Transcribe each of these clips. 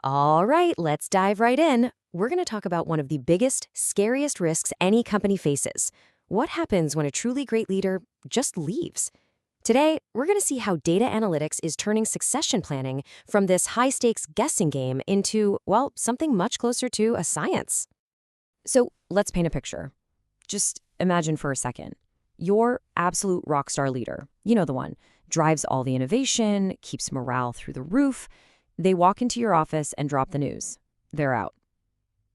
All right, let's dive right in. We're going to talk about one of the biggest, scariest risks any company faces. What happens when a truly great leader just leaves? Today, we're going to see how data analytics is turning succession planning from this high-stakes guessing game into, well, something much closer to a science. So let's paint a picture. Just imagine for a second. Your absolute rock star leader, you know the one, drives all the innovation, keeps morale through the roof. They walk into your office and drop the news. They're out.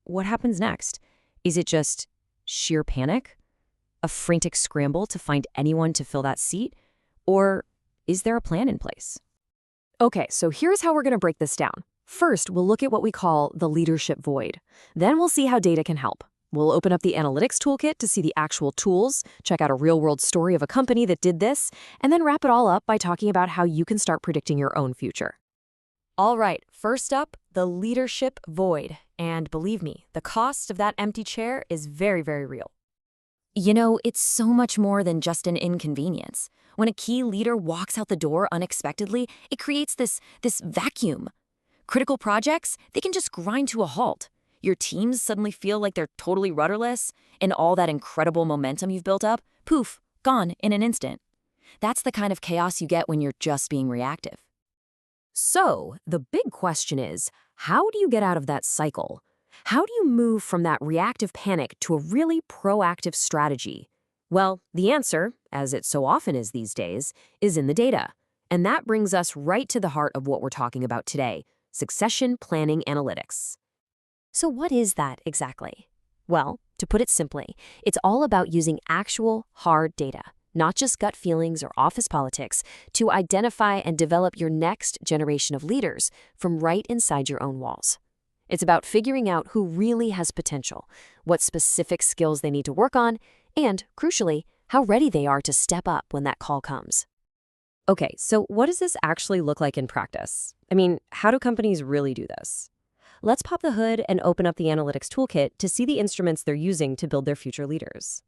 What happens next? Is it just sheer panic? A frantic scramble to find anyone to fill that seat? Or is there a plan in place? Okay, so here's how we're going to break this down. First, we'll look at what we call the leadership void. Then we'll see how data can help. We'll open up the analytics toolkit to see the actual tools, check out a real-world story of a company that did this, and then wrap it all up by talking about how you can start predicting your own future. All right, first up, the leadership void. And believe me, the cost of that empty chair is very, very real. You know, it's so much more than just an inconvenience. When a key leader walks out the door unexpectedly, it creates this vacuum. Critical projects, they can just grind to a halt. Your teams suddenly feel like they're totally rudderless, and all that incredible momentum you've built up, poof, gone in an instant. That's the kind of chaos you get when you're just being reactive. So, the big question is, how do you get out of that cycle? How do you move from that reactive panic to a really proactive strategy? Well, the answer, as it so often is these days, is in the data. And that brings us right to the heart of what we're talking about today, succession planning analytics. So what is that exactly? Well, to put it simply, it's all about using actual, hard data, not just gut feelings or office politics, to identify and develop your next generation of leaders from right inside your own walls. It's about figuring out who really has potential, what specific skills they need to work on, and, crucially, how ready they are to step up when that call comes. Okay, so what does this actually look like in practice? I mean, how do companies really do this? Let's pop the hood and open up the analytics toolkit to see the instruments they're using to build their future leaders.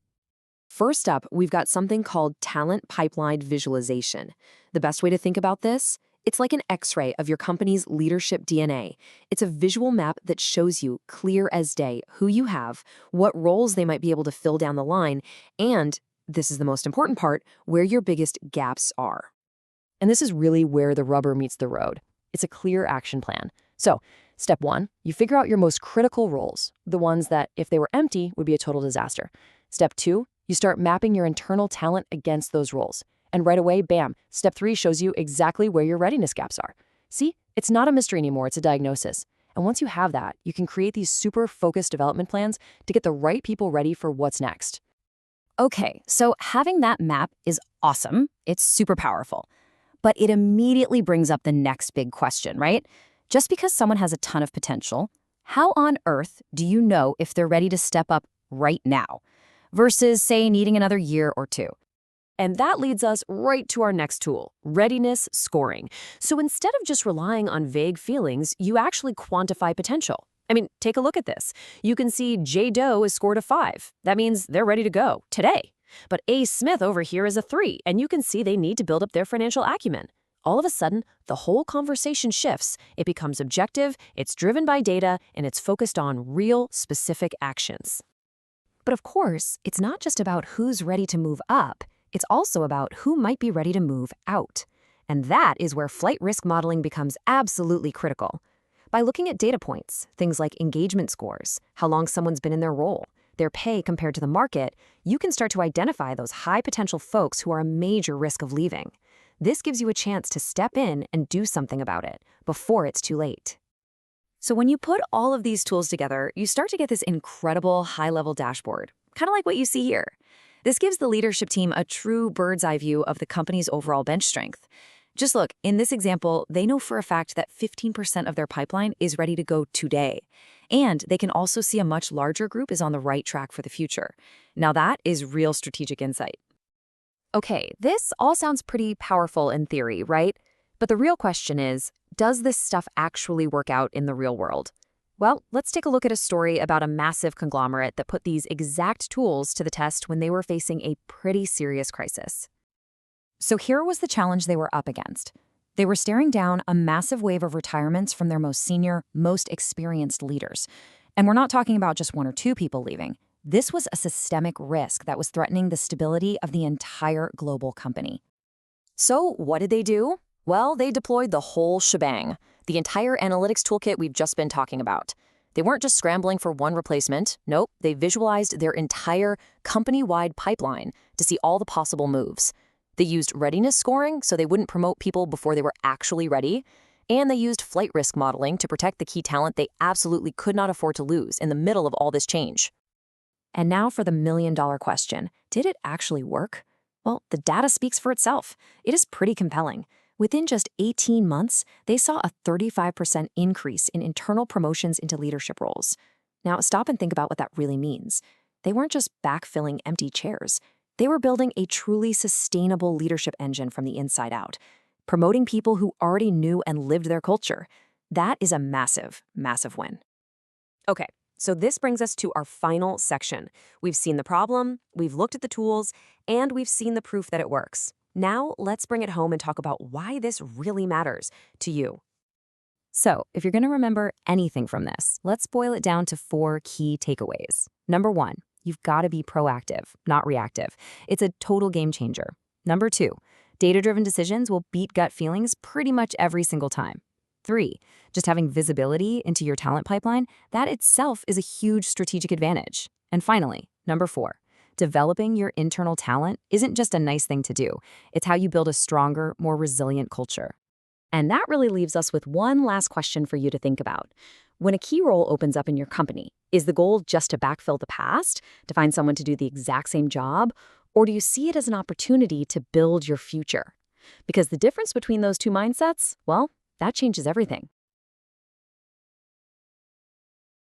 First up, we've got something called talent pipeline visualization. The best way to think about this? It's like an X-ray of your company's leadership DNA. It's a visual map that shows you, clear as day, who you have, what roles they might be able to fill down the line, and, this is the most important part, where your biggest gaps are. And this is really where the rubber meets the road. It's a clear action plan. So, step one, you figure out your most critical roles, the ones that, if they were empty, would be a total disaster. Step two, you start mapping your internal talent against those roles. And right away, bam, step three shows you exactly where your readiness gaps are. See, it's not a mystery anymore, it's a diagnosis. And once you have that, you can create these super focused development plans to get the right people ready for what's next. Okay, so having that map is awesome. It's super powerful. But it immediately brings up the next big question, right? Just because someone has a ton of potential, how on earth do you know if they're ready to step up right now versus, say, needing another year or two? And that leads us right to our next tool, readiness scoring. So instead of just relying on vague feelings, you actually quantify potential. I mean, take a look at this. You can see J. Doe is scored a 5. That means they're ready to go today. But A. Smith over here is a 3, and you can see they need to build up their financial acumen. All of a sudden, the whole conversation shifts. It becomes objective, it's driven by data, and it's focused on real, specific actions. But of course, it's not just about who's ready to move up. It's also about who might be ready to move out. And that is where flight risk modeling becomes absolutely critical. By looking at data points, things like engagement scores, how long someone's been in their role, their pay compared to the market, you can start to identify those high-potential folks who are a major risk of leaving. This gives you a chance to step in and do something about it before it's too late. So when you put all of these tools together, you start to get this incredible high-level dashboard, kind of like what you see here. This gives the leadership team a true bird's-eye view of the company's overall bench strength. Just look, in this example, they know for a fact that 15% of their pipeline is ready to go today. And they can also see a much larger group is on the right track for the future. Now that is real strategic insight. Okay, this all sounds pretty powerful in theory, right? But the real question is, does this stuff actually work out in the real world? Well, let's take a look at a story about a massive conglomerate that put these exact tools to the test when they were facing a pretty serious crisis. So here was the challenge they were up against. They were staring down a massive wave of retirements from their most senior, most experienced leaders. And we're not talking about just one or two people leaving. This was a systemic risk that was threatening the stability of the entire global company. So what did they do? Well, they deployed the whole shebang, the entire analytics toolkit we've just been talking about. They weren't just scrambling for one replacement. Nope, they visualized their entire company-wide pipeline to see all the possible moves. They used readiness scoring so they wouldn't promote people before they were actually ready. And they used flight risk modeling to protect the key talent they absolutely could not afford to lose in the middle of all this change. And now for the million-dollar question. Did it actually work? Well, the data speaks for itself. It is pretty compelling. Within just 18 months, they saw a 35% increase in internal promotions into leadership roles. Now, stop and think about what that really means. They weren't just backfilling empty chairs. They were building a truly sustainable leadership engine from the inside out, promoting people who already knew and lived their culture. That is a massive, massive win. Okay, so this brings us to our final section. We've seen the problem, we've looked at the tools, and we've seen the proof that it works. Now, let's bring it home and talk about why this really matters to you. So, if you're going to remember anything from this, let's boil it down to 4 key takeaways. Number 1, you've got to be proactive, not reactive. It's a total game changer. Number 2, data-driven decisions will beat gut feelings pretty much every single time. 3, just having visibility into your talent pipeline, that itself is a huge strategic advantage. And finally, number 4, developing your internal talent isn't just a nice thing to do. It's how you build a stronger, more resilient culture. And that really leaves us with one last question for you to think about. When a key role opens up in your company, is the goal just to backfill the past, to find someone to do the exact same job, or do you see it as an opportunity to build your future? Because the difference between those two mindsets, well, that changes everything.